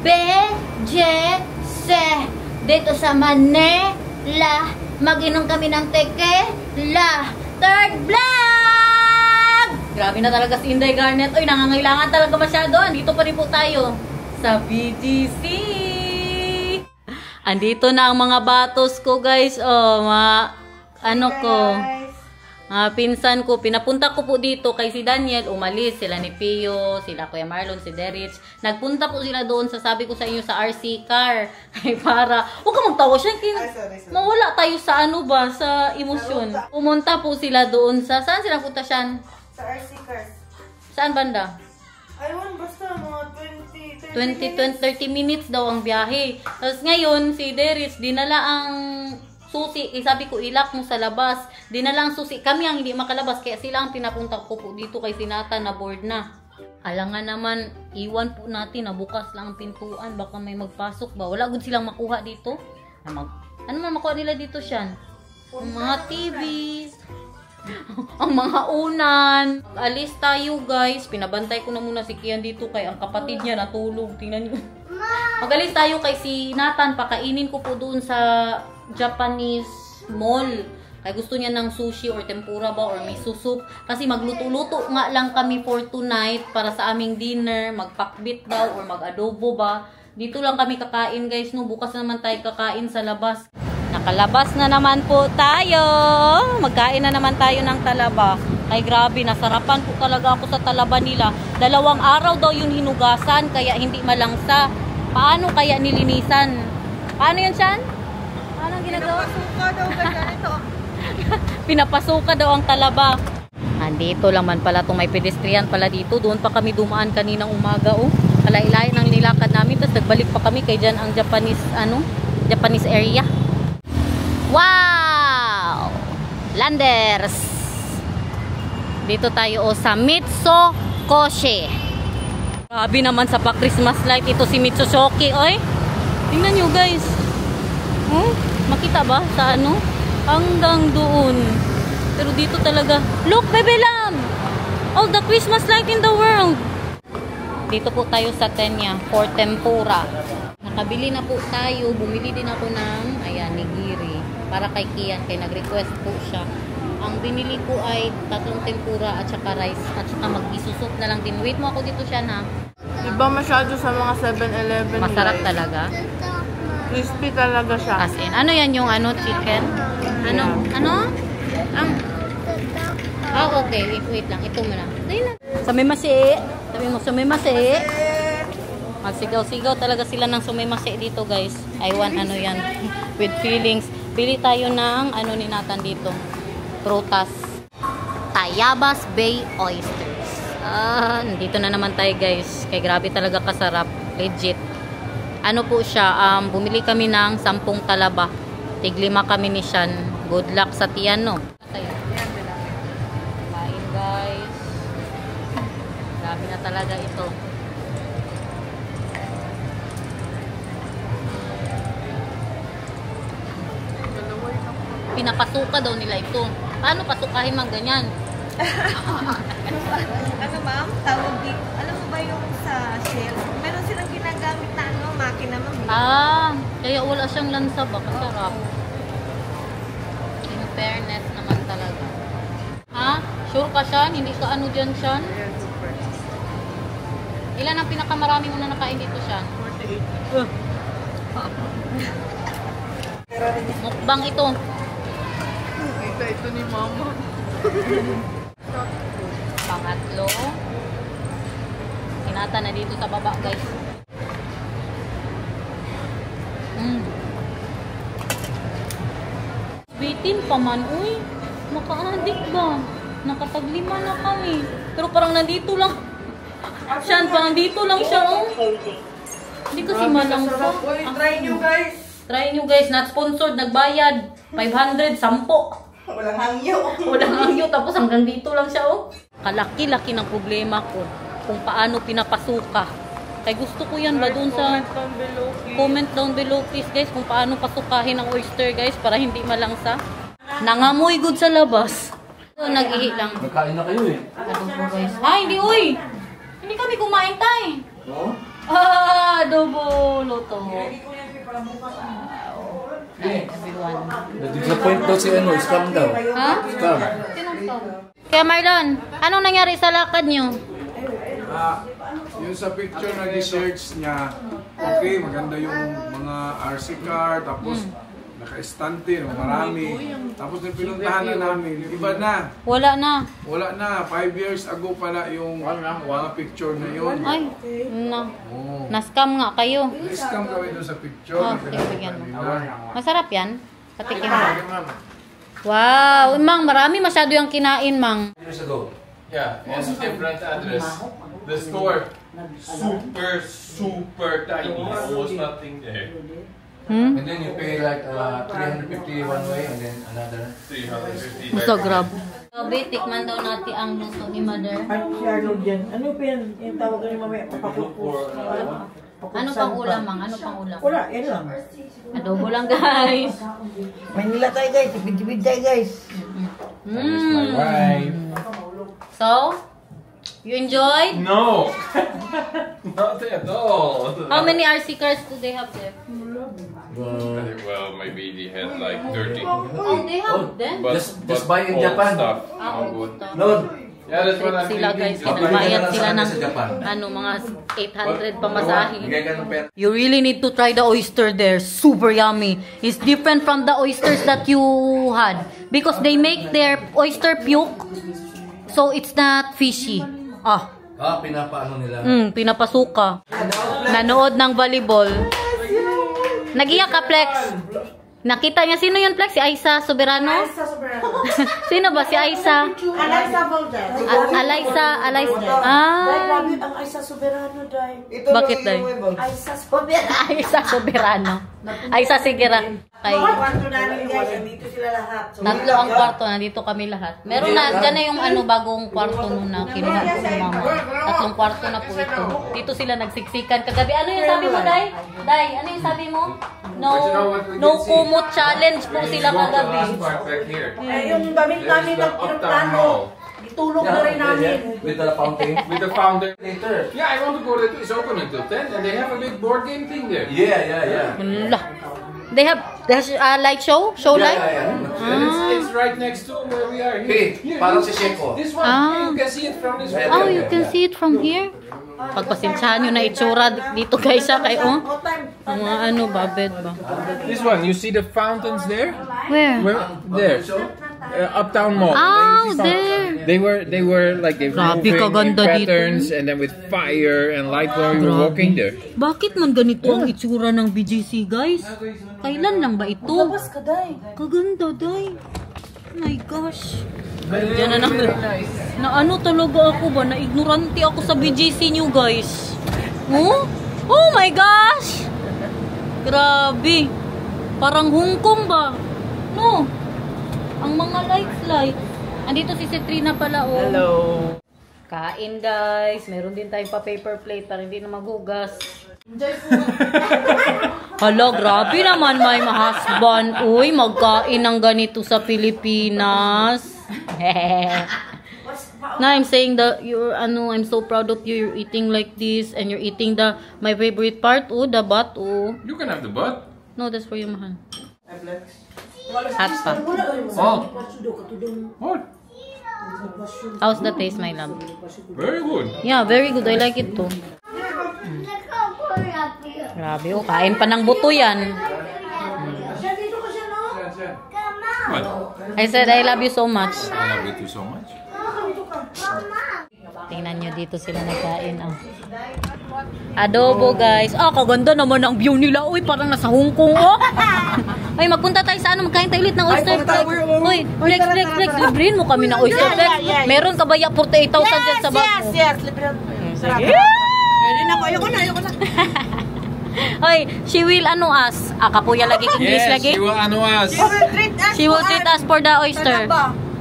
BJC dito sa Manila. Mag-inom kami ng tequila. Third vlog! Grabe na talaga si Inday Garnet. Uy, nangangailangan talaga masyado. Andito pa rin po tayo sa BGC. Andito na ang mga batos ko, guys. Oh, pinsan ko, pinapunta ko po dito kay si Daniel, umalis sila ni Pio, sila Kuya Marlon, si Derich. Nagpunta po sila doon sa sabi ko sa inyo sa RC car. Para, huwag ka magtawa siya, mawala tayo sa sa emosyon. Pumunta po sila doon sa, saan sila punta siya? Sa RC car. Saan banda? Ayun, basta mga 30 minutes daw ang biyahe. Tapos ngayon, si Derich, dinala ang susi, sabi ko ilak mo sa labas. Dinala ang susi. Kami ang hindi makalabas. Kaya sila ang pinapunta ko po dito kay Sinata na board na. Alangan naman, iwan po natin na bukas lang ang pintuan. Baka may magpasok ba? Wala good silang makuha dito. Ano man makuha nila dito siyan? Ang mga TV. Ang mga unan. Alis tayo guys. Pinabantay ko na muna si Kian dito kay ang kapatid niya natulog. Tingnan niyo. Magalis tayo kay si Nathan. Pakainin ko po doon sa Japanese mall. Kaya gusto niya ng sushi or tempura ba or miso soup. Kasi magluto-luto nga lang kami for tonight para sa aming dinner. Magpakbit daw or mag-adobo ba. Dito lang kami kakain guys. No? Bukas naman tayo kakain sa labas. Nakalabas na naman po tayo. Magkain na naman tayo ng talaba. Ay grabe, nasarapan po talaga ako sa talaba nila. 2 araw daw yun hinugasan kaya hindi malangsa. Paano kaya nilinisan? Paano yun siyan? Paano ginagawa? Pinapasuka daw ganito. Pinapasuka daw ang talaba. Andito lang man pala itong may pedestrian pala dito. Doon pa kami dumaan kaninang umaga. Oh. Kalailayan ang nilakad namin. Tapos nagbalik pa kami kay dyan ang Japanese, Japanese area. Wow! Landers! Dito tayo sa Mitsukoshi. Grabe naman sa pa-Christmas light. Ito si Mitsukoshi. Oy! Tingnan nyo guys. Makita ba sa hanggang doon. Pero dito talaga, look baby lamb, all the Christmas light in the world. Dito po tayo sa Tenya for tempura. Nakabili na po tayo. Bumili din ako ng nigiri para kay Kian, kay nag-request po siya. Ang binili ko ay 3 tempura at saka rice at saka mag-isusok na lang din. Wait mo ako dito siya na. Iba masyado sa mga 7-Eleven. Masarap talaga. Crispy talaga siya. As in, ano yan yung chicken? Okay. Wait lang. Ito muna. Sumimasi. Sabi mo, sumimasi. Magsigaw-sigaw talaga sila ng sumimasi dito, guys. I want yan. With feelings. Bili tayo ng ni Nathan dito. Prutas. Tayabas Bay Oysters. Nandito na naman tayo, guys. Kaya grabe talaga kasarap. Legit. Po siya, bumili kami ng 10 talaba. Tig-5 kami ni Sean. Good luck sa tiyan, no? Kain, guys. Grabe na talaga ito. Pinapasuka daw nila ito. Paano pasukahin mang ganyan? Ma'am? Tawag dito. Alam mo ba yung sa Shell? Meron silang ginagamit na makina ma'am. Kaya wala siyang lansa ba? Kasarap. In fairness naman talaga. Sure ka siya? Hindi ka dyan siya? Ilan ang pinakamarami mo na nakain dito siya? 48. Mukbang ito. Ito ni mama. Pangatlo. Hinata na dito sa baba, guys. Bitin pa man, uy. Naka-addict ba? Nakapag-5 na kami. Pero parang nandito lang. Siyan, parang dito lang siya, oh. Hindi kasi malangsa. Try nyo, guys. Try nyo, guys. Not sponsored. Nagbayad. 500, 10. Walang hangyo. Walang hangyo. Tapos hanggang dito lang siya, oh. Kalaki-laki ng problema ko kung paano pinapasuka. Kaya gusto ko yan ba doon sa comment down below please guys kung paano pasukahin ang oyster guys para hindi malangsa. Nangamoy good sa labas. So, nag-ihi lang. Nagkain na kayo eh. Adobo guys. Hindi uy! Hindi kami kumain tayo. No? Adobo! Hi, everyone. Na-disappoint daw si ano, scam daw. Ha? Scam. Sinong scam? Kaya Marlon, anong nangyari sa lakad nyo? Yung sa picture na research niya, okay, maganda yung mga RC car, tapos naka-estante, marami. Tapos yung pinuntahan na namin, iba na. Wala na. Wala na, 5 years ago pala yung mga picture na yun. Ay, na. Oh. Na-scam nga kayo. Na-scam kami doon sa picture. Oh, na bigyan mo. nila. Masarap yan? Patikim mo. Wow, Mang, marami masyado yung kinain, Mang. Years ago. Yeah, and different address. The store, super tiny, almost nothing there. Hmm? And then you pay like 350 one way and then another. 350. Gusto, grab. Gabi, tikman daw natin ang luto ni Mother. Ay, si Arnold yan. Ano pa yan? Yung tawag ko yung mamaya, papakupos. Ano pang ulam, Mang? Ano pang ulam? Wala, yan lang. Adobo lang, guys. Manila tayo guys, tipid-tipid tayo guys. My wife. So, you enjoyed? No, not at all. How many RC cars do they have there? Well, maybe they had like 30. Oh, they have them. But, Just buy in old Japan. Stuff. Ah, No good. No. Yeah, that's what I'm Sila guys, thinking. nagbayad sila ng Sa Japan. ano, mga 800 pamasahe. Bigay ka ng pera. You really need to try the oyster there. Super yummy. It's different from the oysters that you had. Because they make their oyster puke. So it's not fishy. Ah, Pinapaano nila. pinapasuka. Nanood ng volleyball. Nagiyak ka, Flex. Nakita niya, sino yun, Flex? Si Aisa Soberano? Aisa Soberano. Sino ba? Si Aisa? Alaysa Valdez. Alaysa. Dahil Ah. grabe ang Aisa Soberano, Dahil. Bakit, Day? Aisa Soberano. Aisa Soberano. Aisa Sigera. Kay Kwarto namin guys, dito sila lahat. So, tatlo ang kwarto, nandito kami lahat. Meron na, dyan na yung ano, bagong kwarto nung na kinuha ko sa mama. Tatlong kwarto na po ito. Dito sila nagsiksikan kagabi. Ano yung sabi mo, Day? Day, ano yung sabi mo? No kumot challenge po sila kagabi. yung damit namin ng pinuplano, itulog na rin namin. With the fountain. With the founder. Later. Yeah, I want to go there. It's open until 10 and they have a big board game thing there. Yeah. Wala. They have light show? Show light? And it's right next to where we are. Hey, parang si Sheko. This one, you can see it from this one. Oh, you can see it from here? Pagpasensyahan nyo na itsura dito guys ha, kay oh. Mga ano ba, bed ba? This one, you see the fountains there? Where? There. Uptown Mall. Oh, there. They were like they were Grabe, moving in kaganda dito. patterns and then with fire and light while we were walking there. Bakit man ganito ang itsura ng BGC guys? Kailan lang ba ito? Labas ka, Day. Kaganda, Day. Oh my gosh. Diyan na na ano talaga ako ba? Na ignorante ako sa BGC nyo guys. Oh? Oh my gosh! Grabe. Parang Hong Kong ba? No. Ang mga lights. Andito si Cetrina pala oh. Hello. Kain guys. Meron din tayong pa-paper plate para hindi na maghugas. Hala, grabe naman may husband. Uy, magkain ng ganito sa Pilipinas. Now I'm saying that I'm so proud of you. You're eating like this and you're eating my favorite part, the butt, You can have the butt. No, that's for you, mahal. Hot pa. Oh. What? How's the taste, my love? Very good. Yeah, very good. I like it too. Grabe, kain pa ng buto yan. What? I said, I love you so much. I love you too so much. Tingnan nyo dito sila nagkain. Oh. Adobo, guys. Kaganda naman ang view nila. Uy, parang nasa Hong Kong, oh. Ay, magpunta tayo sa magkain tayo ulit ng oyster flex. Uy, flex. Librihin mo kami ng oyster flex. Meron ka ba 48,000 dyan sa bag mo? Yes, libre. Meron ako, ayoko na. Hoy, she will us. Kapuya lagi English lagi. She will us. She will treat us for the oyster.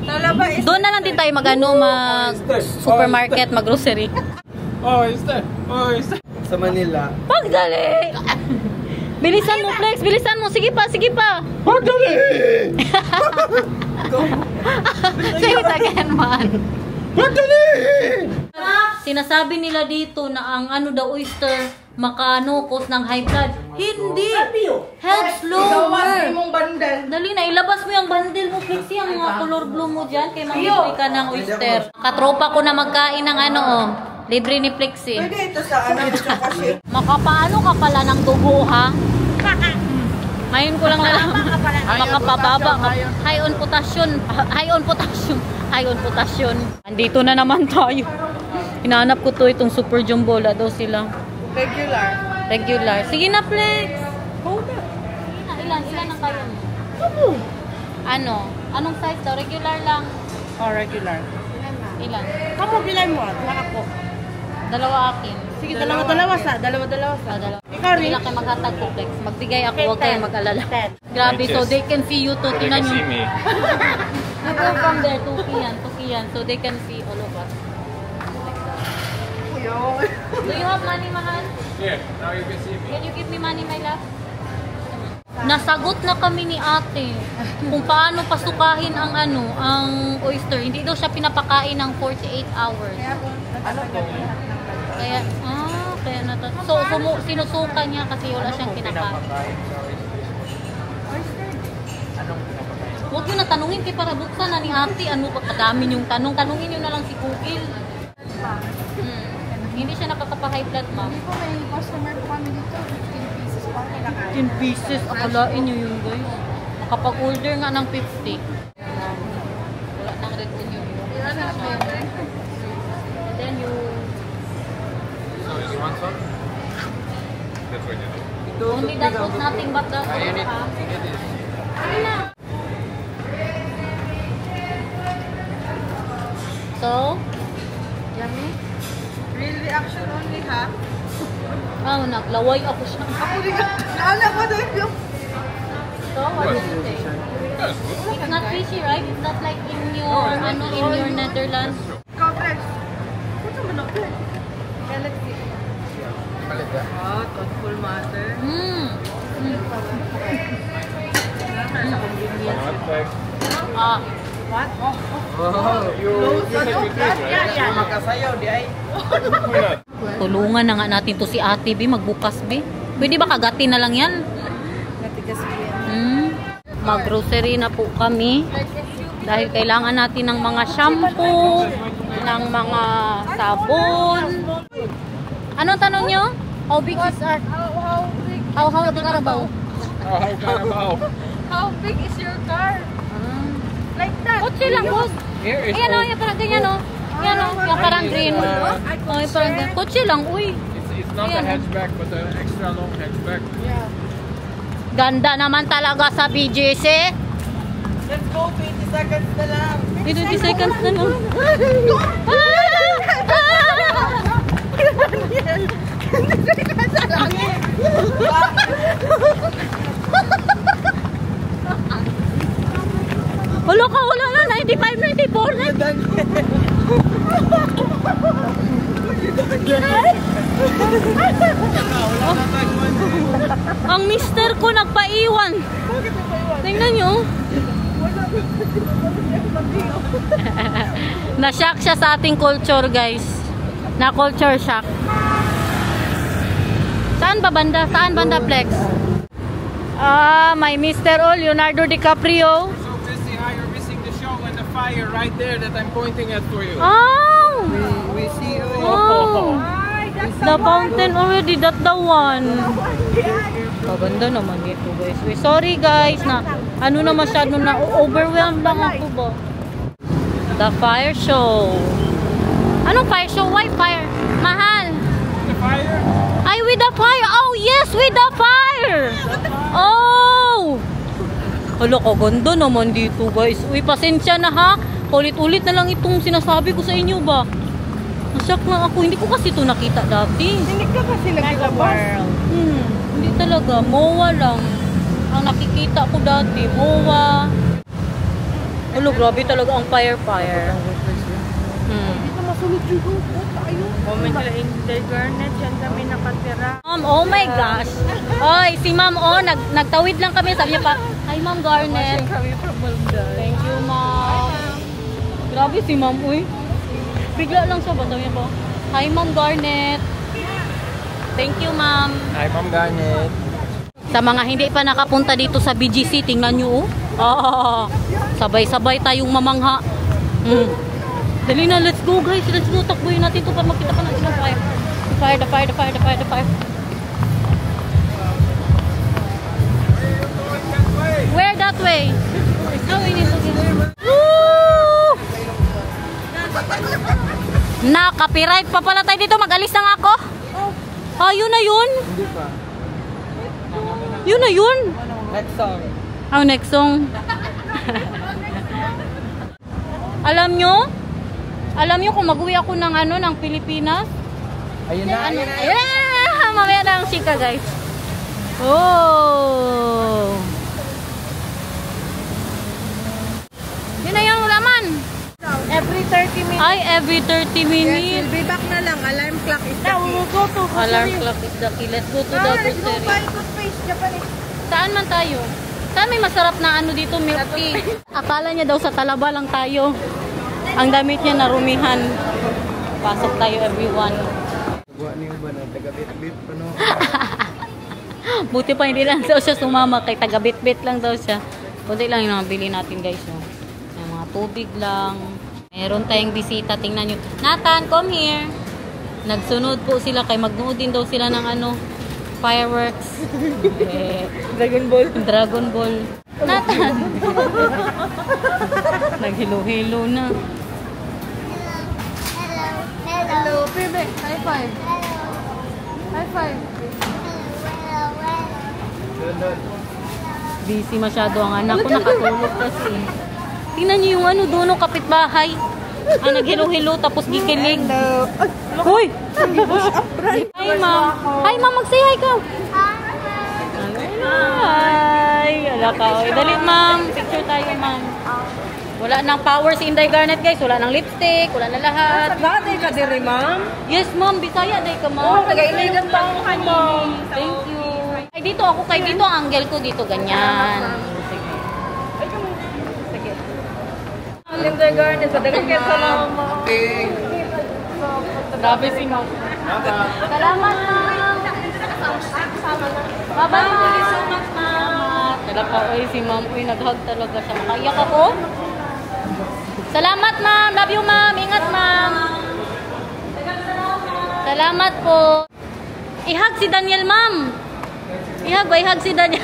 Talaba is... Doon na lang din tayo mag supermarket, mag-grocery. Oh, is that? Sa Manila. Pagdali! Bilisan mo, Flex! Bilisan mo! Sige pa! Pagdali! Say it again, man. Pagdali! Sinasabi nila dito na ang oyster makano, cause ng high blood. Hindi! Sabi yun. Helps Gawas lower. imong bandel. Dali na, ilabas mo yung bundle mo, Flexi, ang mga color blue mo dyan, kay mag-libre ka ng oyster. Katropa ko na magkain ng ano, oh. Libre ni Flexi. Pwede ito sa ano, sa kasi. Makapaano ka pala ng dugo, ha? Ngayon ko lang nalaman. Makapababa ka. High on potassium. High on potassium. High on potassium. Andito na naman tayo. Hinahanap ko to, itong super jumbo. Wala daw sila. Regular. Regular. Sige na, Flex. Hold up. Ilan ang kaya mo? Ano? Anong size daw? Regular lang. Oh, regular. Ilan? Kamu bilay mo, wala ako. Dalawa akin. Sige, dalawa-dalawa sa. Dalawa-dalawa sa. Dalawa. Ikaw rin. Hindi lang kayo maghatag ko, Flex. Magbigay ako, huwag 10. kayong mag-alala. Grabe, so they can see you too. Tinan nyo. me. You go from there to Kian, so they can see all of us. Do you have money, mahal? Yeah, now you can see me. Can you give me money, my love? Nasagot na kami ni ate kung paano pasukahin ang ang oyster. Hindi daw siya pinapakain ng 48 hours. Kaya so sinusuka niya kasi wala siyang kinakain. Huwag nyo na tanungin kay para buksan na ni ate. Ano ba kadami yung tanong? Tanungin nyo na lang si Google. Hindi siya nakakapa-high blood, ma'am. Hindi ko may customer po kami dito. 15 pieces pa. 15 pieces. Akalain nyo yun, guys. Makapag-order nga ng 50. Wala nang red din yun. And then you... So you want some? That's what you do. Only that was nothing but the... Get it. So? Yummy? Real reaction only, ha? Naglaway ako siya. Ako rin ka. Naala ko doon yung... So, what did you say? That's good. It's not fishy, right? It's not like in your, in your Netherlands. Ikaw, Trex. Kung sa manok yun? Galaxy. Oh, thoughtful mother. What? You take with this, right? Makasayaw di ay. Why not? Tulungan na nga natin to si Ate B, magbukas B. Pwede ba kagatin na lang yan? Natigas ko yan. Mag-grocery na po kami. Dahil kailangan natin ng mga shampoo, ng mga sabon. Anong tanong nyo? How big is our... How the Carabao? How big is your car? Like that. Kotse lang, boss. Here is Ayan o, yung parang ganyan o. Yan o, yung parang green. O, yung parang ganyan. Kotse lang, uy. It's not a hatchback, but an extra long hatchback. Yeah. Ganda naman talaga sa BGC. Let's go, 20 seconds na lang. 20 seconds na lang. Wala ka, wala na. 95, 94 na. Ang mister ko nagpaiwan. Tingnan nyo. Na-shock siya sa ating culture, guys. Na-culture shock. Saan ba banda? Saan banda, Flex? My Mr. Leonardo DiCaprio. So busy how you're missing the show and the fire right there that I'm pointing at for you. Oh! We see you. Oh! The fountain already, that the one. Maganda naman dito, guys. We sorry, guys, na ano na masyado na overwhelmed lang ako ba. The fire show. Anong fire show? Why fire? Mahal. The fire? Ay, with the fire. Oh, yes, with the fire. Oh! Hala, kaganda naman dito, guys. Uy, pasensya na ha. Ulit-ulit na lang itong sinasabi ko sa inyo ba. Nasyak na ako. Hindi ko kasi ito nakita dati. Hindi ka kasi naglabas. Hindi talaga. MOA lang. Ang nakikita ko dati. MOA. Hala, grabe talaga ang fire. Dito masulog yung lupot. Ayun. Comment sila in the garnet. Diyan kami nakatira. Ma'am, oh my gosh. Oy, si ma'am, nagtawid lang kami. Sabi niya pa, hi ma'am Garnet. Kami from Malda. Thank you, ma'am. Grabe si ma'am, uy. Bigla lang siya ba? Sabi niya pa, hi ma'am Garnet. Thank you, ma'am. Hi, Ma'am Garnet. Sa mga hindi pa nakapunta dito sa BGC, tingnan nyo, oh. Sabay-sabay tayong mamangha. Dali na, let's go guys. Let's go. Takbuhin natin ito para makita pa natin ang fire. The fire. Where that way? Oh, we need to get... Woo! Copyright pa pala tayo dito. Mag-alis na nga ako. Ah, yun na yun. Hindi pa. Yun na yun. Next song. Oh, next song. Alam nyo kung mag-uwi ako ng ng Pilipinas. Ayun na. Yeah! Mamaya na ang chika, guys. Oh! Yun na yung laman. Every 30 minutes. Ay, every 30 minutes. Be back na lang. Alarm clock is the key. Alarm clock is the key. Let's go to the Let's go grocery. buy toothpaste, Japanese. Saan man tayo? Saan may masarap na dito, milk tea? Akala niya daw sa Talaba lang tayo. Ang damit niya narumihan. Pasok tayo, everyone. Buwan niyo ba na taga-bit-bit pa no? Buti pa hindi lang daw siya sumama. Kay taga-bit-bit lang daw siya. Kunti lang yung nabili natin, guys. No? Yung mga tubig lang. Meron tayong bisita. Tingnan nyo. Nathan, come here. Nagsunod po sila. Kay magnood din daw sila ng fireworks. Dragon Ball. Nathan. Naghilo-hilo na. Hello, Bebe. High five. High five. Busy masyado ang anak ko. Nakatulog kasi. Tingnan nyo yung doon, kapitbahay. Naghilo-hilo tapos gikilig. Hoy! Hi, ma'am. Hi, ma'am. Mag-say hi ka. Hi. Ala ka. Dali, ma'am. Picture tayo, ma'am. Wala nang power si Inday Garnet, guys. Wala nang lipstick. Wala na lahat. Bagay ka diri, ma'am. Yes, ma'am. Bisaya day ka, ma'am. Nag-iiligan pa ako kay ma'am. Thank you. Ay, dito ako. Kay dito ang angle ko. Dito, ganyan. Inday Garnet, padagan kayo sa mama. Grabe si ma'am. Salamat, ma'am. Bye-bye. Thank you so much, ma'am. Talaga, si ma'am. Uy, nag-hug talaga siya. Makaiyak ako. Salamat, ma'am. Love you, ma'am. Ingat, ma'am. Salamat po. Ihag si Daniel, ma'am. Ihag ba? Ihag si Daniel.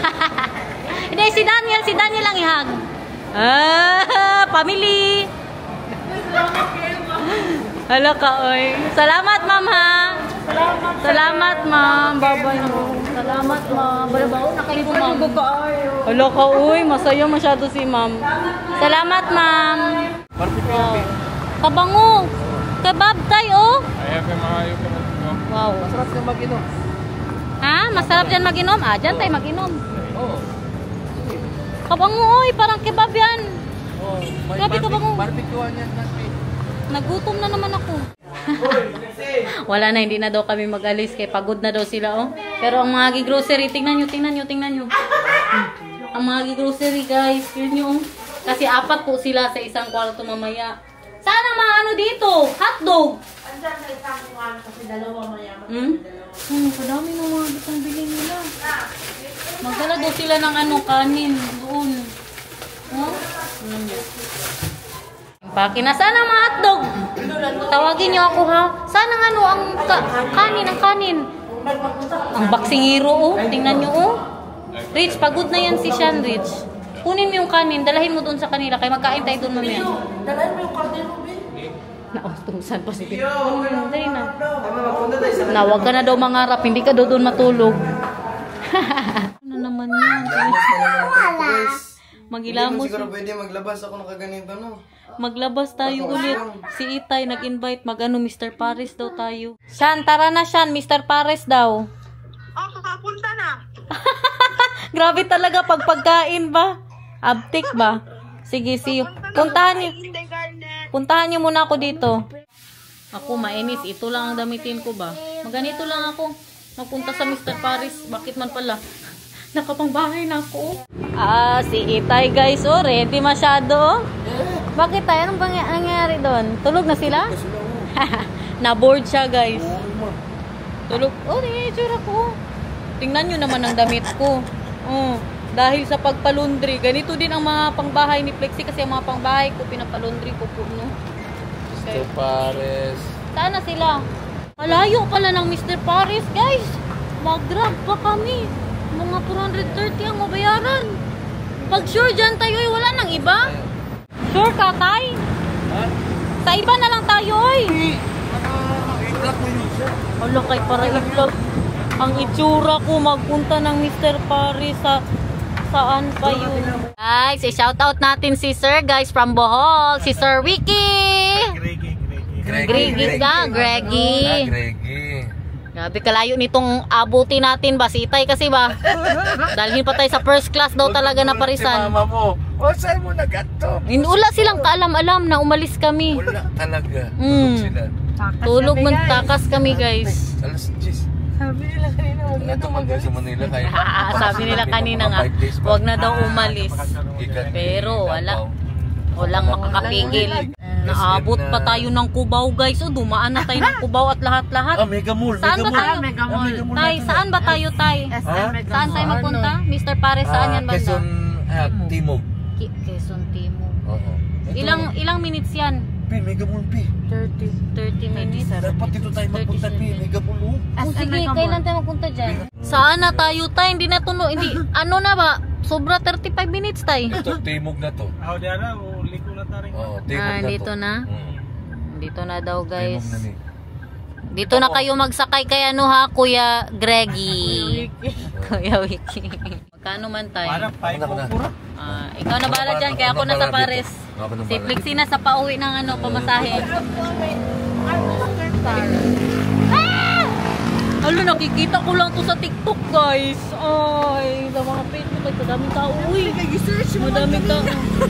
Hindi, si Daniel. Si Daniel lang ihag. Family. Hala ka, oy. Salamat, ma'am, ha. Salamat, ma'am. Bye-bye mo. Salamat, ma'am. Balabaw na kayo, ma'am. Hala ka, oy. Masaya masyado si ma'am. Salamat, ma'am. Wow. Kabango. Kebab tayo, oh. Ay, maayo ka mo. Wow. Masarap ka mag-inom. Ha? Masarap dyan mag-inom? Dyan tayo mag-inom. Oo. Kabango, oy. Parang kebab yan. Oh, Grabe ka ba kung... Barbecue yan natin. Nagutom na naman ako. Wala na, hindi na daw kami mag-alis. Kaya pagod na daw sila, oh. Pero ang mga grocery, tingnan nyo. Ang mga grocery, guys. Yun yung... Kasi 4 po sila sa isang kwarto mamaya. Saan ang mga dito? Hotdog. Andyan sa isang kuwan kasi dalawa mayaman. Padami ng mga ditong bilhin nila. Magdala daw sila ng kanin doon. Oh? Paki na sana mga hotdog. Tawagin niyo ako, ha. Sana ang kanin. Ang baksingiro, oh. Tingnan niyo, oh. Rich, pagod na yan si Sean, Rich. Kunin mo yung kanin, dalahin mo doon sa kanila kaya magkain tayo doon mamaya. Dalahin mo yung kardin mo, Ben. Naustusan pa si Pete. Dali na. Nawag ka na daw mangarap, hindi ka daw doon matulog. Ano naman yan? Magilamos. Hindi mo siguro pwede maglabas ako nakaganito, no? Maglabas tayo ulit. Si Itay nag-invite Mr. Paris daw tayo. Shan, tara na Shan. Mr. Paris daw. Oh, kakapunta na. Grabe talaga pag pagkain ba? Abtik ba? Sige, see you. Puntahan niyo muna ako dito. Ako mainis. Ito lang ang damitin ko ba? Maganito lang ako. Magpunta sa Mr. Paris. Bakit man pala? Nakapangbahay na ako. Si Itay guys. Oh, ready masyado. Bakit tayo? Anong nangyari doon? Tulog na sila? Na-board siya guys. Tulog. Oh, tingnan yung itsura ko. Tingnan nyo naman ang damit ko. Oh, dahil sa pagpalundri. Ganito din ang mga pangbahay ni Flexi kasi ang mga pangbahay ko, pinapalundri ko po, no? Mr. Pares. Saan na sila? Malayo pala ng Mr. Pares, guys. Mag-grab pa kami. Mga 430 ang mabayaran. Pag sure dyan tayo, wala nang iba. Sure ka, Tay? Sa iba na lang tayo, oy. Wala kay para i-vlog. Ang itsura ko magpunta ng Mr. Paris sa saan pa yun. Guys, i-shoutout natin si Sir, guys, from Bohol. Si Sir Wiki. Greggy ka, Greggy. Grabe kalayo nitong abuti natin ba, si Itay kasi ba? Dalhin pa tayo sa first class daw talaga na parisan. Si mama mo, o saan mo nagato? Wala silang kaalam-alam na umalis kami. Wala talaga. Tulog sila. Tulog man, takas kami, guys. Alas 10. Sabi nila kanina, huwag na Tumagal sa Manila kaya. Sabi nila kanina nga, huwag na daw umalis. Pero wala. Walang makakapigil. Naabot pa tayo ng Cubao, guys. O, dumaan na tayo ng Cubao at lahat-lahat. Mega Mall. Saan ba tayo? Tay, saan ba tayo, Tay? Saan tayo magpunta? Mr. Pares, saan yan banda? Quezon Timog. Quezon Timog. Oo. Ilang minutes yan? Mega Mall, 30 minutes. Dapat dito tayo magpunta, Mega Mall. Oh, sige, kailan tayo magpunta dyan? Saan na tayo, Tay? Hindi na tuno, hindi, ano na ba? Sobra 35 minutes, Tay. Ito, Timog na to. liko na tayo. Oo, Timog na to. Dito na? Dito na daw, guys. Timog na ni. Dito na kayo magsakay kay ano ha, Kuya Greggy. Kuya Wiki. Magkano man tayo? Ikaw na bahala dyan, kaya ako nasa Pares. Si Flexi na sa pauwi ng ano, pamasahe. Halo, nakikita ko lang to sa TikTok, guys. Ay, sa mga Facebook, madaming tao. Uy, madaming tao.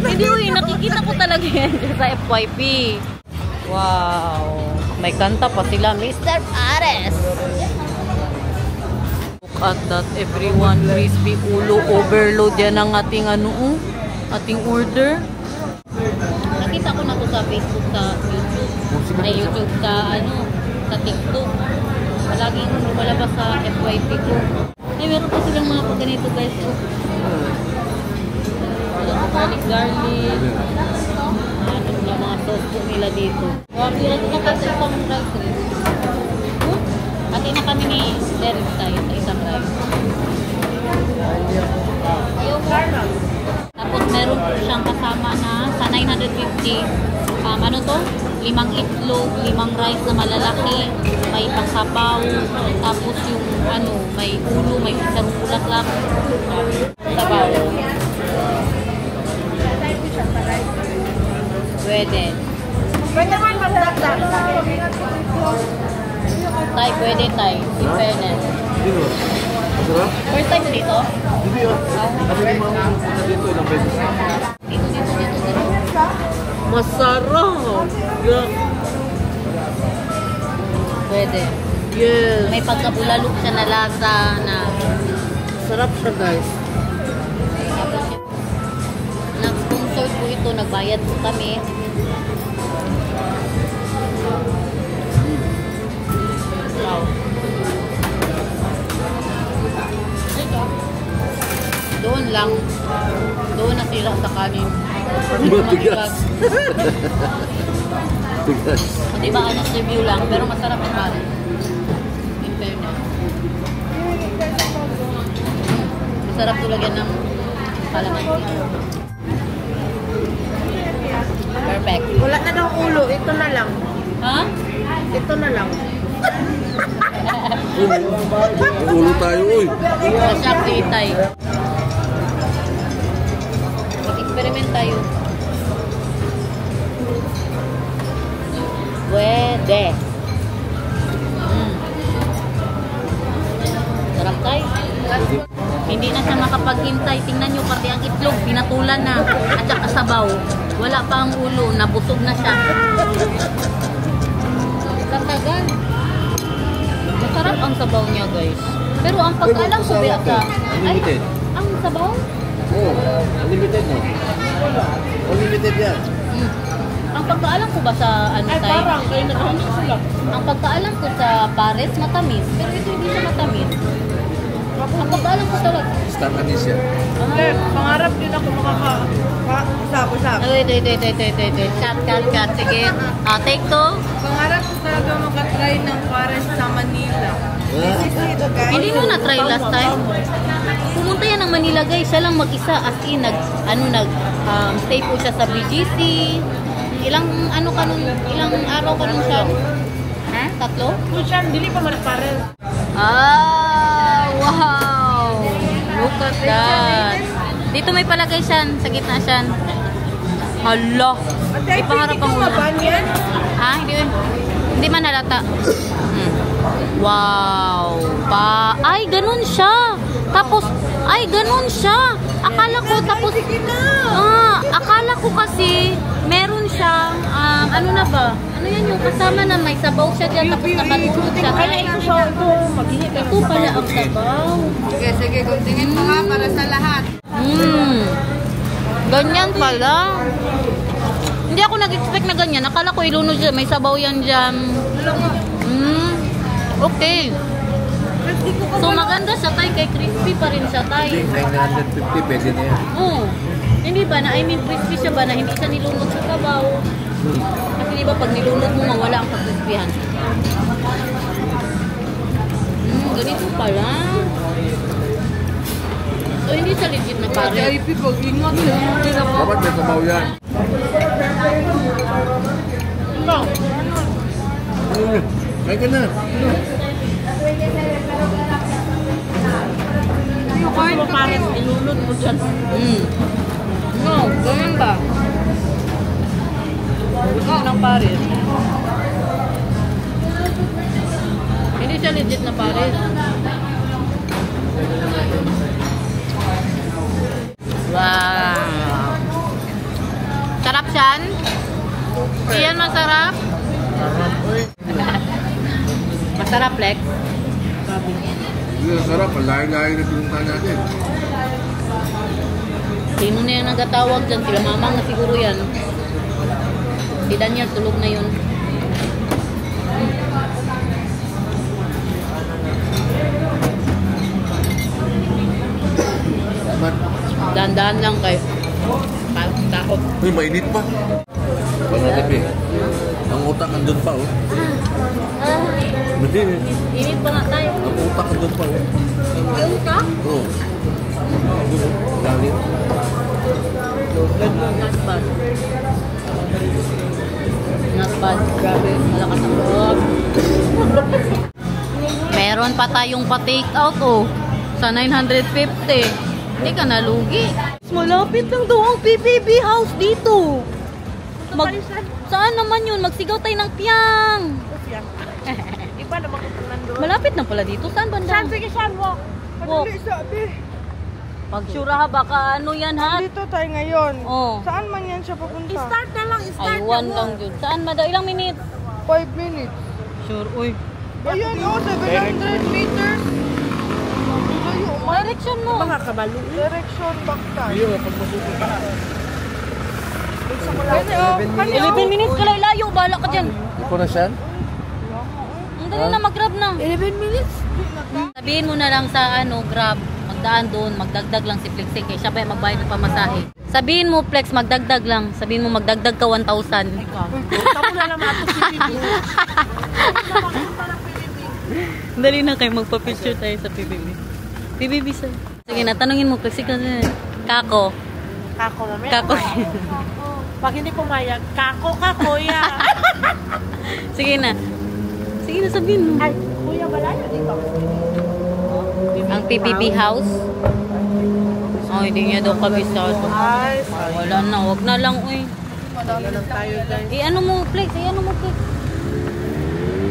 Hindi, uy, nakikita ko talaga yan sa FYP. Wow. May kanta pa sila, Mr. Pares. Look at that, everyone. Crispy ulo overload yan ang ating ano, ating order. Nakita ko na to sa Facebook, sa YouTube. Ay, YouTube, sa ano, sa TikTok. Palaging lumalabas sa FYP ko. Ay, meron pa silang mga ganito, guys. Garlic. Yung mga sauce po nila dito. Kaya ito na kasi isang rice rin. Ati na kami ni Derek tayo sa isang rice. Tapos meron po siyang kasama na sa 950. Ano to? 5 itlog, 5 rice na malalaki, may pangsapaw, tapos yung ano, may ulo, may isang bulaklak. Sabaw. Pwede. Pwede man magdagdag. Tay, pwede tay. In fairness. First time dito? Hindi yun. Kasi yung mga pupunta dito, ilang beses. Dito. Masarap. Yeah. Pwede. Yes. May pagkabulalok siya na lasa na. Sarap siya, guys. Nag-sponsor po ito, nagbayad po kami. Wow. Doon lang. Doon natira sa kanin. Matigas. Tigas. Diba, honest review lang, pero masarap yung kanin. In fairness. Masarap tulagyan ng kalamansi. Perfect. Wala na daw ulo, ito na lang. Ha? Ito na lang. Ulo tayo, uy. Masarap si Itay. Mag-experiment tayo. Pwede. Sarap tayo. Hindi na siya makapaghintay. Tingnan nyo pati ang itlog, pinatulan na. At saka sabaw. Wala pa ang ulo, nabusog na siya. Katagal. Masarap ang sabaw niya, guys. Pero ang pagkaalam ko ba sa... Unlimited. Ang sabaw? Oo. Unlimited no? Unlimited yan. Ang pagkaalam ko ba sa ano Ay, tayo? parang kayo nakahanap sila. Ang pagkaalam ko sa Pares, matamis. Pero ito hindi siya matamis. Ang pagkaalam ko talaga. Start anis yan. Sir, pangarap din ako makaka-usap. Wait. Cut. Sige. Take two. Pangarap ko talaga makatry ng Pares sa Manila. This is it, guys. Hindi mo na-try last time. Pumunta yan ng Manila guys. Siya lang mag-isa. As in, stay po siya sa BGC. Ilang araw ka nun siya? Ha? 3? Kung siya, dili pa managparel. Wow! Look at that. Dito may palagay siya. Sa gitna siya. Hala! Ate, Ipaharap ang una. yan? Ha? Hindi man halata. Wow! Ay, ganun siya. Tapos, ganun siya. Akala ko, akala ko kasi, meron siyang, ano na ba? Ano yan yung kasama na may sabaw siya dyan, tapos nakalunod siya. Kaya ito siya, maghingi ka. Ito pala ang sabaw. Sige, kuntingin mo nga para sa lahat. Ganyan pala. Hindi ako nag-expect na ganyan. Akala ko ilunod siya, may sabaw yan dyan. Okay. So maganda siya tay, kay crispy pa rin siya tay. 950, pwede na yan. Oo. Hindi ba na, crispy siya ba na hindi siya nilunod sa sabaw? Kasi di ba pag nilunod mo, mawala ang pagkrispihan. Ganito pala. So hindi siya legit na pare. Dapat may kamaw yan. Kaya ka na. Yung parang ilunod mo dyan. No, ganyan ba? Gusto ng pares. Hindi siya legit na pare. Wow! Sarap siyan? Iyan masarap? Masarap, Lex? Sarap, lahi-lahi na pinunta natin. Sino na yung nagatawag dyan? Sila mamang na siguro yan. Si Daniel, tulog na yun. Dahan-dahan lang kayo. Takot. Uy, mainit pa. Pagkatabi. Ang utak andun pa, oh. Init pa nga tayo. Ang utak andun pa, oh. May utak? Oo. Galit. Not bad. Not bad. Grabe. Malakas ang loob. Meron pa tayong pa-take out, oh. Sa 950. Hindi ka nalugi. Malapit lang daw ang PBB house dito. Saan naman yun? Magsigaw tayo ng piyang. Iba naman kung nandun. Malapit na pala dito. Saan banda? Sige, saan walk? Walk. Madali sabi. Pagsura ha, baka ano yan ha? Dito tayo ngayon. Oh. Saan man yan siya papunta? Start na lang, start Aywan lang yun. Saan ba daw? Ilang minutes? 5 minutes. Sure, uy. Ayun, 700 meters. Direction mo. Baka kabalo. Direction back tayo. Iyo, pag masuko ka. Kani, 11 minutes ka lang layo. Bahala ka dyan. Iko na siya? Ang dali na mag-grab na. 11 minutes? Sabihin mo na lang sa Grab. Magdaan doon. Magdagdag lang si Flex. Kaya siya pa yung magbayad ng pamasahe. Sabihin mo, Flex, magdagdag lang. Sabihin mo, magdagdag ka 1,000. Tapos na naman ito si Bibi. Dali na kayo. Magpa-picture tayo sa PBB. PBB sir. Sige na, tanungin mo. Flex, Kako. Kako namin. Kako. Pag hindi pumayag, kako ya. Sige na. Sige na, sabihin mo. Ay, kuya, malayo dito. Ang PBB house. Oh, hindi niya daw kabisado. Ay, Wala na, wag na lang, uy. wala lang tayo guys. Ano mo, Flex? Ano mo, Flex?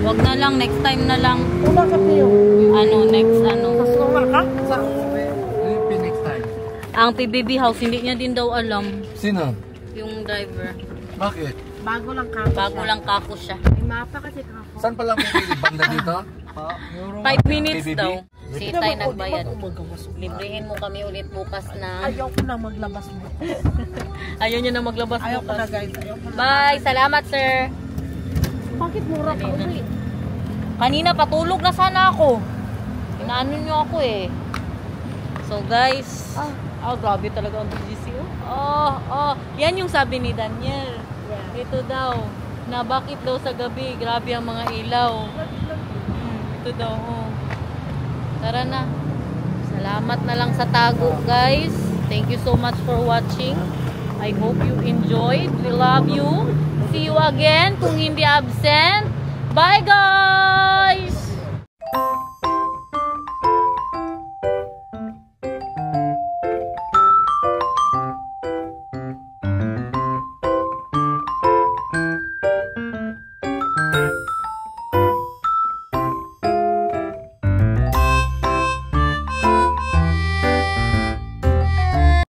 Wag na lang, next time na lang. Bakit niyo? Next, Sasuma ka? Next time. Ang PBB house, hindi niya din daw alam. Sino? Yung driver. Bakit? Bago lang kako. Bago lang kako siya. May mapa kasi kako. Saan pala may banda dito? 5 minutes daw. Si Tay nagbayad. Librihin mo kami ulit bukas na. Ayaw ko na maglabas mo. Ayaw niya na maglabas Ayaw ko na bukas. guys. Ayaw ko na. Bye! Salamat, sir! Bakit mura pa ulit? Kanina patulog na sana ako. Inaano niyo ako eh. So guys, grabe talaga ang BGC. Yan yung sabi ni Daniel. Ito daw, na bakit daw sa gabi, grabe ang mga ilaw. Ito daw, Tara na. Salamat na lang sa tago, guys. Thank you so much for watching. I hope you enjoyed. We love you. See you again kung hindi absent. Bye, guys!